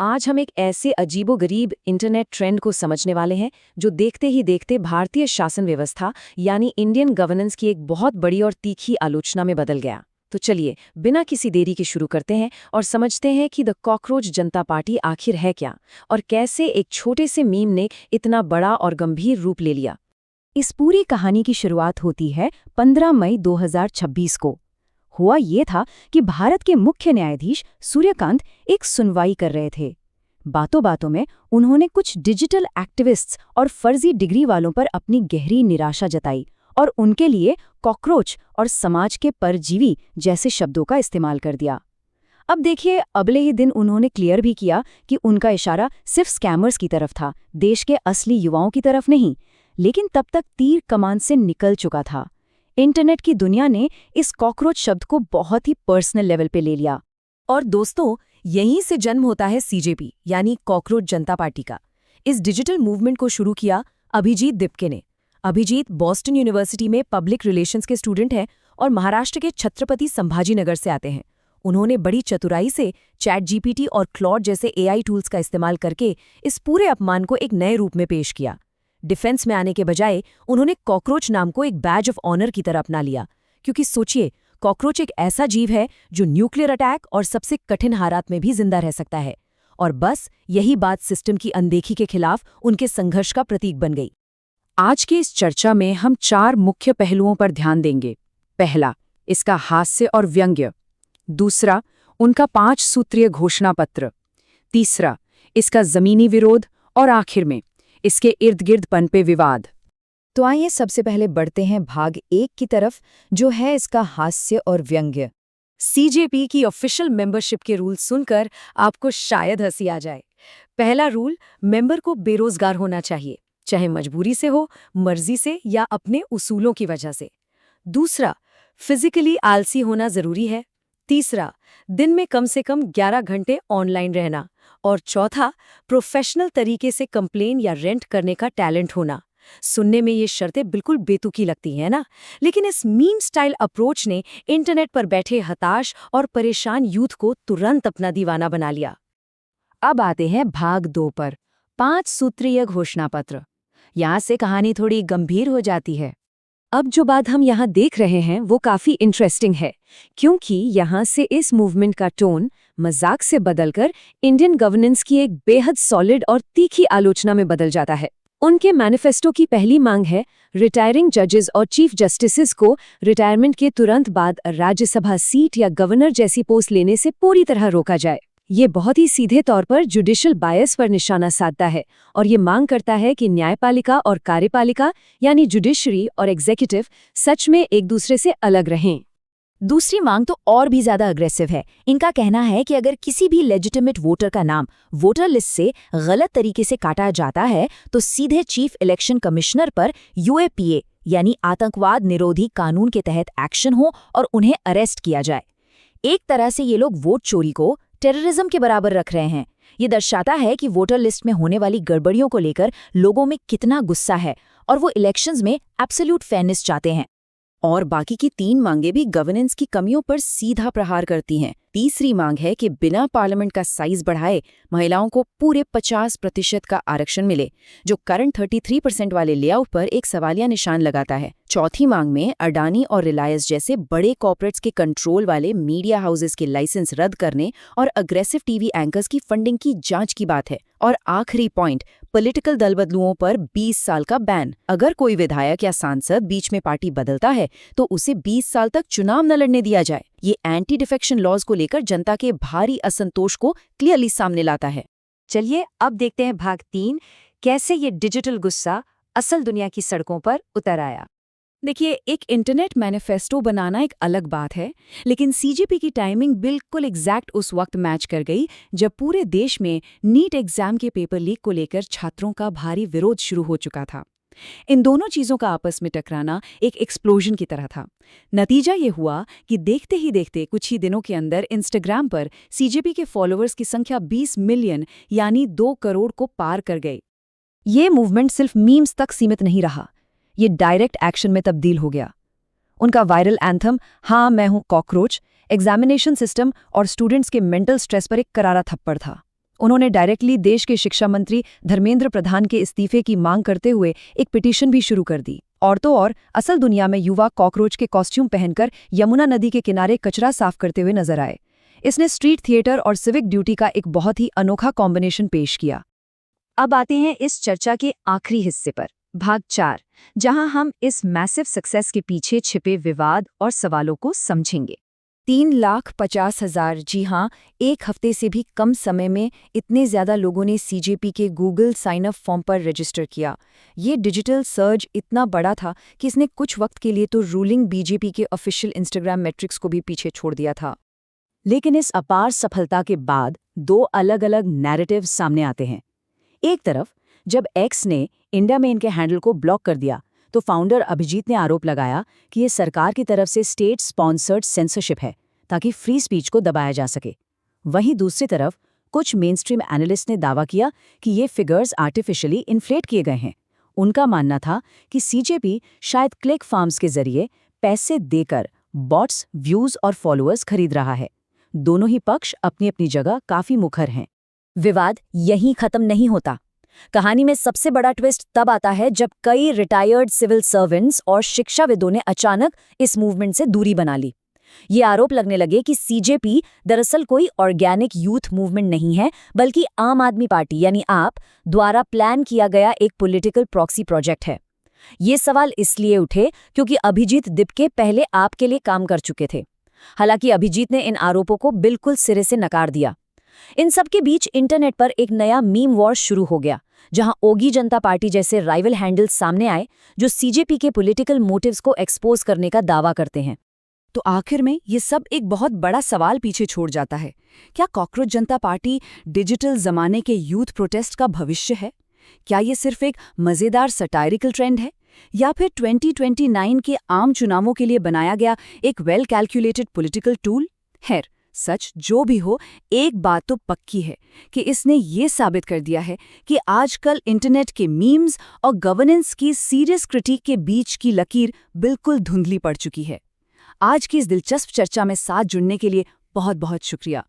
आज हम एक ऐसे अजीबोगरीब इंटरनेट ट्रेंड को समझने वाले हैं जो देखते ही देखते भारतीय शासन व्यवस्था यानी इंडियन गवर्नेंस की एक बहुत बड़ी और तीखी आलोचना में बदल गया। तो चलिए बिना किसी देरी के शुरू करते हैं और समझते हैं कि द कॉकरोच जनता पार्टी आखिर है क्या और कैसे एक छोटे से मीम ने इतना बड़ा और गंभीर रूप ले लिया। इस पूरी कहानी की शुरुआत होती है 15 मई 2026 को। हुआ ये था कि भारत के मुख्य न्यायाधीश सूर्यकांत एक सुनवाई कर रहे थे। बातों बातों में उन्होंने कुछ डिजिटल एक्टिविस्ट्स और फर्जी डिग्री वालों पर अपनी गहरी निराशा जताई और उनके लिए कॉकरोच और समाज के परजीवी जैसे शब्दों का इस्तेमाल कर दिया। अब देखिए, अगले ही दिन उन्होंने क्लियर भी किया कि उनका इशारा सिर्फ स्कैमर्स की तरफ था, देश के असली युवाओं की तरफ नहीं। लेकिन तब तक तीर कमान से निकल चुका था। इंटरनेट की दुनिया ने इस कॉकरोच शब्द को बहुत ही पर्सनल लेवल पे ले लिया। और दोस्तों, यहीं से जन्म होता है सीजेपी यानी कॉकरोच जनता पार्टी का। इस डिजिटल मूवमेंट को शुरू किया अभिजीत दिपके ने। अभिजीत बॉस्टन यूनिवर्सिटी में पब्लिक रिलेशंस के स्टूडेंट हैं और महाराष्ट्र के छत्रपति संभाजीनगर से आते हैं। उन्होंने बड़ी चतुराई से चैट जीपीटी और क्लॉड जैसे एआई टूल्स का इस्तेमाल करके इस पूरे अपमान को एक नए रूप में पेश किया। डिफेंस में आने के बजाय उन्होंने कॉकरोच नाम को एक बैज ऑफ ऑनर की तरह अपना लिया, क्योंकि सोचिए, कॉकरोच एक ऐसा जीव है जो न्यूक्लियर अटैक और सबसे कठिन हालात में भी जिंदा रह सकता है। और बस यही बात सिस्टम की अनदेखी के खिलाफ उनके संघर्ष का प्रतीक बन गई। आज की इस चर्चा में हम 4 मुख्य पहलुओं पर ध्यान देंगे। पहला, इसका हास्य और व्यंग्य। दूसरा, उनका 5 सूत्रीय घोषणा पत्र। तीसरा, इसका जमीनी विरोध। और आखिर में इसके इर्द गिर्द पनपे विवाद। तो आइए सबसे पहले बढ़ते हैं भाग 1 की तरफ, जो है इसका हास्य और व्यंग्य। सीजेपी की ऑफिशियल मेंबरशिप के रूल सुनकर आपको शायद हंसी आ जाए। पहला रूल, मेंबर को बेरोजगार होना चाहिए, चाहे मजबूरी से हो, मर्जी से या अपने उसूलों की वजह से। दूसरा, फिजिकली आलसी होना जरूरी है। तीसरा, दिन में कम से कम 11 घंटे ऑनलाइन रहना। और चौथा, प्रोफेशनल तरीके से कंप्लेन या रेंट करने का टैलेंट होना। सुनने में ये शर्तें बिल्कुल बेतुकी लगती हैं ना, लेकिन इस मीम स्टाइल अप्रोच ने इंटरनेट पर बैठे हताश और परेशान यूथ को तुरंत अपना दीवाना बना लिया। अब आते हैं भाग 2 पर, 5 सूत्रीय घोषणा पत्र। यहाँ से कहानी थोड़ी गंभीर हो जाती है। अब जो बात हम यहाँ देख रहे हैं वो काफी इंटरेस्टिंग है, क्योंकि यहाँ से इस मूवमेंट का टोन मजाक से बदलकर इंडियन गवर्नेंस की एक बेहद सॉलिड और तीखी आलोचना में बदल जाता है। उनके मैनिफेस्टो की पहली मांग है रिटायरिंग जजेस और चीफ जस्टिसेस को रिटायरमेंट के तुरंत बाद राज्यसभा सीट या गवर्नर जैसी पोस्ट लेने से पूरी तरह रोका जाए। ये बहुत ही सीधे तौर पर जुडिशियल बायस पर निशाना साधता है और ये मांग करता है कि न्यायपालिका और कार्यपालिका यानी जुडिशरी और एग्जीक्यूटिव सच में एक दूसरे से अलग रहें। दूसरी मांग तो और भी ज्यादा अग्रेसिव है। इनका कहना है कि अगर किसी भी लेजिटिमेट वोटर का नाम वोटर लिस्ट से गलत तरीके से काटा जाता है तो सीधे चीफ इलेक्शन कमिश्नर पर यूएपीए यानी आतंकवाद निरोधी कानून के तहत एक्शन हो और उन्हें अरेस्ट किया जाए। एक तरह से ये लोग वोट चोरी को टेररिज्म के बराबर रख रहे हैं। ये दर्शाता है कि वोटर लिस्ट में होने वाली गड़बड़ियों को लेकर लोगों में कितना गुस्सा है और वो इलेक्शंस में एब्सोल्यूट फेयरनेस चाहते हैं। और बाकी की 3 मांगें भी गवर्नेंस की कमियों पर सीधा प्रहार करती हैं। तीसरी मांग है कि बिना पार्लियामेंट का साइज बढ़ाए महिलाओं को पूरे 50% का आरक्षण मिले, जो करंट 33% वाले लेआउट पर एक सवालिया निशान लगाता है। चौथी मांग में अडानी और रिलायंस जैसे बड़े कॉर्पोरेट्स के कंट्रोल वाले मीडिया हाउसेस के लाइसेंस रद्द करने और अग्रेसिव टीवी एंकर्स की फंडिंग की जांच की बात है। और आखिरी पॉइंट, पॉलिटिकल दलबदलुओं पर 20 साल का बैन। अगर कोई विधायक या सांसद बीच में पार्टी बदलता है तो उसे 20 साल तक चुनाव न लड़ने दिया जाए। ये एंटी डिफेक्शन लॉज को लेकर जनता के भारी असंतोष को क्लियरली सामने लाता है। चलिए अब देखते हैं भाग 3, कैसे ये डिजिटल गुस्सा असल दुनिया की सड़कों पर उतर आया। देखिए, एक इंटरनेट मैनिफेस्टो बनाना एक अलग बात है, लेकिन सीजेपी की टाइमिंग बिल्कुल एग्जैक्ट उस वक्त मैच कर गई जब पूरे देश में नीट एग्जाम के पेपर लीक को लेकर छात्रों का भारी विरोध शुरू हो चुका था। इन दोनों चीजों का आपस में टकराना एक एक्सप्लोजन की तरह था। नतीजा ये हुआ कि देखते ही देखते कुछ ही दिनों के अंदर इंस्टाग्राम पर सीजेपी के फॉलोअर्स की संख्या 20 मिलियन यानी 2 करोड़ को पार कर गई। ये मूवमेंट सिर्फ मीम्स तक सीमित नहीं रहा, ये डायरेक्ट एक्शन में तब्दील हो गया। उनका वायरल एंथम हाँ मैं हूं कॉकरोच एग्जामिनेशन सिस्टम और स्टूडेंट्स के मेंटल स्ट्रेस पर एक करारा थप्पड़ था। उन्होंने डायरेक्टली देश के शिक्षा मंत्री धर्मेंद्र प्रधान के इस्तीफे की मांग करते हुए एक पिटीशन भी शुरू कर दी। और तो और असल दुनिया में युवा कॉकरोच के कॉस्ट्यूम पहनकर यमुना नदी के किनारे कचरा साफ करते हुए नजर आए। इसने स्ट्रीट थिएटर और सिविक ड्यूटी का एक बहुत ही अनोखा कॉम्बिनेशन पेश किया। अब आते हैं इस चर्चा के आखिरी हिस्से पर, भाग 4, जहां हम इस मैसिव सक्सेस के पीछे छिपे विवाद और सवालों को समझेंगे। 3,50,000, जी हाँ, एक हफ्ते से भी कम समय में इतने ज़्यादा लोगों ने सीजेपी के गूगल साइन अप फॉर्म पर रजिस्टर किया। ये डिजिटल सर्ज इतना बड़ा था कि इसने कुछ वक्त के लिए तो रूलिंग बीजेपी के ऑफिशियल इंस्टाग्राम मैट्रिक्स को भी पीछे छोड़ दिया था। लेकिन इस अपार सफलता के बाद 2 अलग-अलग नैरेटिव सामने आते हैं। एक तरफ जब एक्स ने इंडिया में इनके हैंडल को ब्लॉक कर दिया तो फाउंडर अभिजीत ने आरोप लगाया कि ये सरकार की तरफ से स्टेट स्पॉन्सर्ड सेंसरशिप है ताकि फ्री स्पीच को दबाया जा सके। वहीं दूसरी तरफ कुछ मेनस्ट्रीम एनालिस्ट ने दावा किया कि ये फिगर्स आर्टिफिशियली इन्फ्लेट किए गए हैं। उनका मानना था कि सीजेपी शायद क्लिक फार्म्स के जरिए पैसे देकर बॉट्स, व्यूज और फॉलोअर्स खरीद रहा है। दोनों ही पक्ष अपनी अपनी जगह काफी मुखर हैं। विवाद यहीं खत्म नहीं होता। कहानी में सबसे बड़ा ट्विस्ट तब आता है जब कई रिटायर्ड सिविल सर्वेंट्स और शिक्षाविदों ने अचानक इस मूवमेंट से दूरी बना ली। ये आरोप लगने लगे कि सीजेपी दरअसल कोई ऑर्गेनिक यूथ मूवमेंट नहीं है, बल्कि आम आदमी पार्टी यानी आप द्वारा प्लान किया गया एक पॉलिटिकल प्रॉक्सी प्रोजेक्ट है। ये सवाल इसलिए उठे क्योंकि अभिजीत दिप्के पहले आप के लिए काम कर चुके थे। हालांकि अभिजीत ने इन आरोपों को बिल्कुल सिरे से नकार दिया। इन सब के बीच इंटरनेट पर एक नया मीम वॉर शुरू हो गया, जहां ओगी जनता पार्टी जैसे राइवल हैंडल्स सामने आए जो सीजेपी के पॉलिटिकल मोटिव्स को एक्सपोज करने का दावा करते हैं। तो आखिर में ये सब एक बहुत बड़ा सवाल पीछे छोड़ जाता है। क्या कॉकरोच जनता पार्टी डिजिटल जमाने के यूथ प्रोटेस्ट का भविष्य है? क्या ये सिर्फ एक मजेदार सटायरिकल ट्रेंड है, या फिर 2029 के आम चुनावों के लिए बनाया गया एक वेल कैलकुलेटेड पॉलिटिकल टूल? खैर, सच जो भी हो, एक बात तो पक्की है कि इसने ये साबित कर दिया है कि आजकल इंटरनेट के मीम्स और गवर्नेंस की सीरियस क्रिटिक के बीच की लकीर बिल्कुल धुंधली पड़ चुकी है। आज की इस दिलचस्प चर्चा में साथ जुड़ने के लिए बहुत बहुत शुक्रिया।